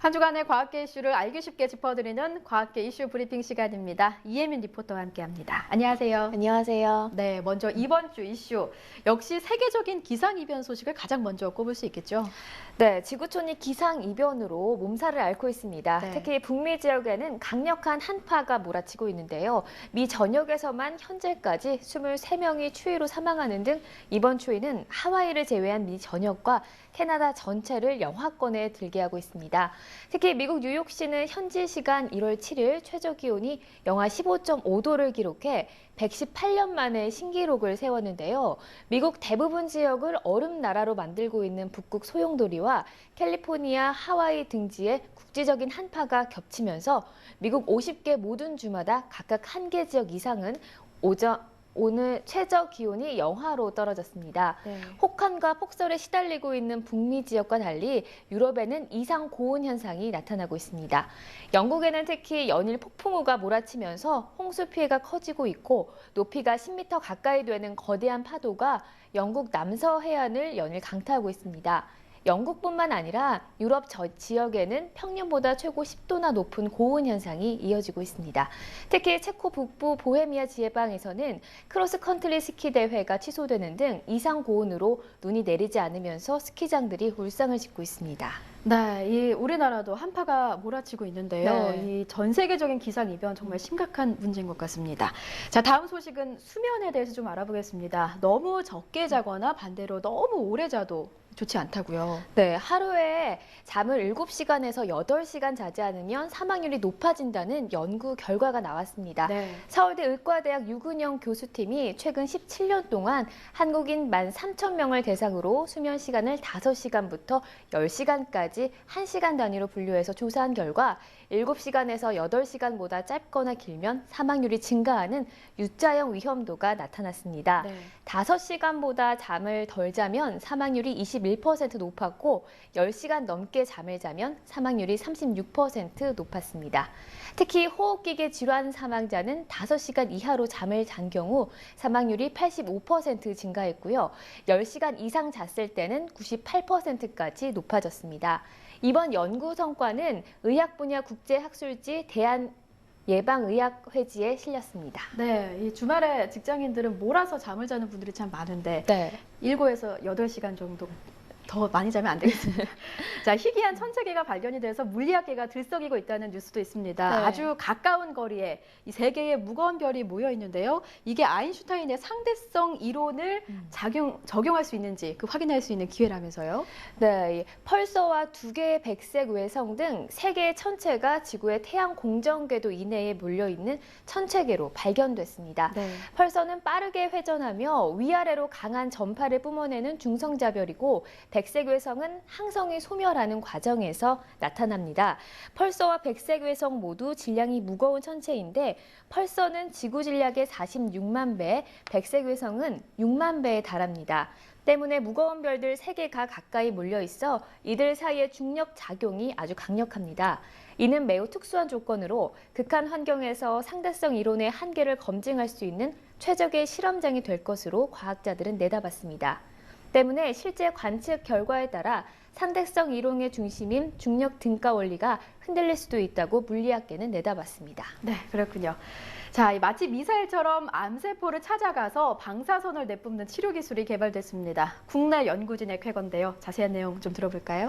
한 주간의 과학계 이슈를 알기 쉽게 짚어드리는 과학계 이슈 브리핑 시간입니다. 이혜민 리포터와 함께합니다. 안녕하세요. 안녕하세요. 네, 먼저 이번 주 이슈. 역시 세계적인 기상이변 소식을 가장 먼저 꼽을 수 있겠죠? 네, 지구촌이 기상이변으로 몸살을 앓고 있습니다. 네. 특히 북미 지역에는 강력한 한파가 몰아치고 있는데요. 미 전역에서만 현재까지 23명이 추위로 사망하는 등 이번 추위는 하와이를 제외한 미 전역과 캐나다 전체를 영하권에 들게 하고 있습니다. 특히 미국 뉴욕시는 현지 시간 1월 7일 최저 기온이 영하 15.5도를 기록해 118년 만에 신기록을 세웠는데요. 미국 대부분 지역을 얼음 나라로 만들고 있는 북극 소용돌이와 캘리포니아, 하와이 등지에 국지적인 한파가 겹치면서 미국 50개 모든 주마다 각각 1개 지역 이상은 오늘 최저 기온이 영하로 떨어졌습니다. 네. 혹한과 폭설에 시달리고 있는 북미 지역과 달리 유럽에는 이상 고온 현상이 나타나고 있습니다. 영국에는 특히 연일 폭풍우가 몰아치면서 홍수 피해가 커지고 있고 높이가 10m 가까이 되는 거대한 파도가 영국 남서 해안을 연일 강타하고 있습니다. 영국뿐만 아니라 유럽 지역에는 평년보다 최고 10도나 높은 고온 현상이 이어지고 있습니다. 특히 체코 북부 보헤미아 지방에서는 크로스컨트리 스키 대회가 취소되는 등 이상 고온으로 눈이 내리지 않으면서 스키장들이 울상을 짓고 있습니다. 네, 이 우리나라도 한파가 몰아치고 있는데요. 네. 이 전 세계적인 기상이변 정말 심각한 문제인 것 같습니다. 자, 다음 소식은 수면에 대해서 좀 알아보겠습니다. 너무 적게 자거나 반대로 너무 오래 자도 좋지 않다고요. 네, 하루에 잠을 7시간에서 8시간 자지 않으면 사망률이 높아진다는 연구 결과가 나왔습니다. 네. 서울대 의과대학 유근영 교수팀이 최근 17년 동안 한국인 13,000명을 대상으로 수면 시간을 5시간부터 10시간까지 1시간 단위로 분류해서 조사한 결과 7시간에서 8시간보다 짧거나 길면 사망률이 증가하는 U자형 위험도가 나타났습니다. 네. 5시간보다 잠을 덜 자면 사망률이 21% 높았고 10시간 넘게 잠을 자면 사망률이 36% 높았습니다. 특히 호흡기계 질환 사망자는 5시간 이하로 잠을 잔 경우 사망률이 85% 증가했고요. 10시간 이상 잤을 때는 98%까지 높아졌습니다. 이번 연구 성과는 의학 분야 국제학술지 대한예방의학회지에 실렸습니다. 네, 이 주말에 직장인들은 몰아서 잠을 자는 분들이 참 많은데 네. 7에서 8시간 정도 더 많이 자면 안 되겠습니다. 자, 희귀한 천체계가 발견이 돼서 물리학계가 들썩이고 있다는 뉴스도 있습니다. 네. 아주 가까운 거리에 이 세 개의 무거운 별이 모여 있는데요. 이게 아인슈타인의 상대성 이론을 적용할 수 있는지 확인할 수 있는 기회라면서요. 네, 펄서와 2개의 백색 외성 등 3개의 천체가 지구의 태양 공전궤도 이내에 몰려있는 천체계로 발견됐습니다. 네. 펄서는 빠르게 회전하며 위아래로 강한 전파를 뿜어내는 중성자별이고 백색 외성은 항성이 소멸하는 과정에서 나타납니다. 펄서와 백색 외성 모두 질량이 무거운 천체인데 펄서는 지구 질량의 46만 배, 백색 외성은 6만 배에 달합니다. 때문에 무거운 별들 3개가 가까이 몰려 있어 이들 사이의 중력 작용이 아주 강력합니다. 이는 매우 특수한 조건으로 극한 환경에서 상대성 이론의 한계를 검증할 수 있는 최적의 실험장이 될 것으로 과학자들은 내다봤습니다. 때문에 실제 관측 결과에 따라 상대성 이론의 중심인 중력 등가 원리가 흔들릴 수도 있다고 물리학계는 내다봤습니다. 네, 그렇군요. 자, 마치 미사일처럼 암세포를 찾아가서 방사선을 내뿜는 치료 기술이 개발됐습니다. 국내 연구진의 쾌거인데요. 자세한 내용 좀 들어볼까요?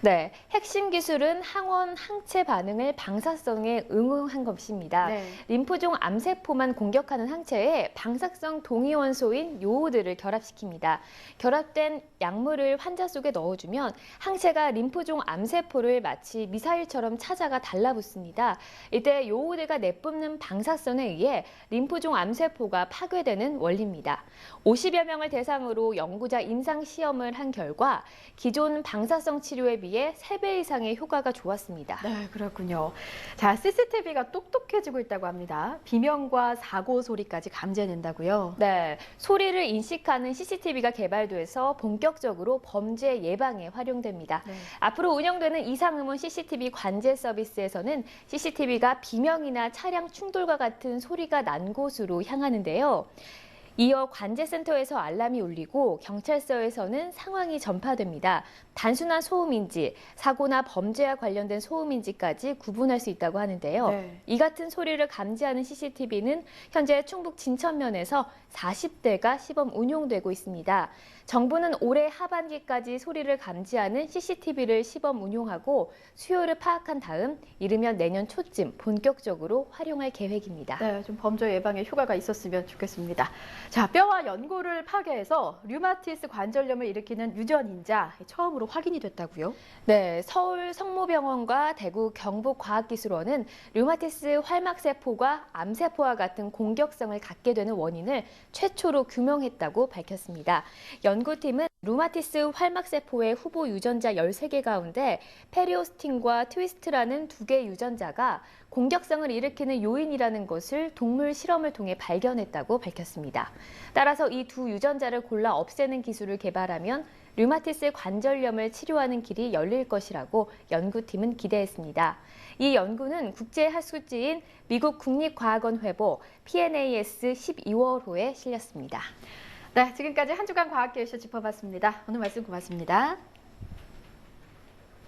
네, 핵심 기술은 항원 항체 반응을 방사성에 응용한 것입니다. 네. 림프종 암세포만 공격하는 항체에 방사성 동위원소인 요오드를 결합시킵니다. 결합된 약물을 환자 속에 넣어주면 항체가 림프종 암세포를 마치 미사일처럼 찾아가 달라붙습니다. 이때 요오드가 내뿜는 방사선에 의해 림프종 암세포가 파괴되는 원리입니다. 50여 명을 대상으로 연구자 임상 시험을 한 결과 기존 방사성 치료에 비해 3배 이상의 효과가 좋았습니다. 네, 그렇군요. 자, CCTV가 똑똑해지고 있다고 합니다. 비명과 사고 소리까지 감지해낸다고요? 네, 소리를 인식하는 CCTV가 개발돼서 본격적으로 범죄 예방에 활용됩니다. 네. 앞으로 운영되는 이상음원 CCTV 관제 서비스에서는 CCTV가 비명이나 차량 충돌과 같은 소리가 난 곳으로 향하는데요. 이어 관제센터에서 알람이 울리고 경찰서에서는 상황이 전파됩니다. 단순한 소음인지, 사고나 범죄와 관련된 소음인지까지 구분할 수 있다고 하는데요. 네. 이 같은 소리를 감지하는 CCTV는 현재 충북 진천면에서 40대가 시범 운용되고 있습니다. 정부는 올해 하반기까지 소리를 감지하는 CCTV를 시범 운용하고 수요를 파악한 다음 이르면 내년 초쯤 본격적으로 활용할 계획입니다. 네, 좀 범죄 예방에 효과가 있었으면 좋겠습니다. 자, 뼈와 연골을 파괴해서 류마티스 관절염을 일으키는 유전인자 처음으로 확인이 됐다고요? 네, 서울 성모병원과 대구 경북과학기술원은 류마티스 활막세포가 암세포와 같은 공격성을 갖게 되는 원인을 최초로 규명했다고 밝혔습니다. 연구팀은 류마티스 활막세포의 후보 유전자 13개 가운데 페리오스틴과 트위스트라는 2개 유전자가 공격성을 일으키는 요인이라는 것을 동물 실험을 통해 발견했다고 밝혔습니다. 따라서 이 두 유전자를 골라 없애는 기술을 개발하면 류마티스 관절염을 치료하는 길이 열릴 것이라고 연구팀은 기대했습니다. 이 연구는 국제하수지인 미국 국립과학원 회보 PNAS 12월호에 실렸습니다. 네, 지금까지 한 주간 과학기술 짚어봤습니다. 오늘 말씀 고맙습니다.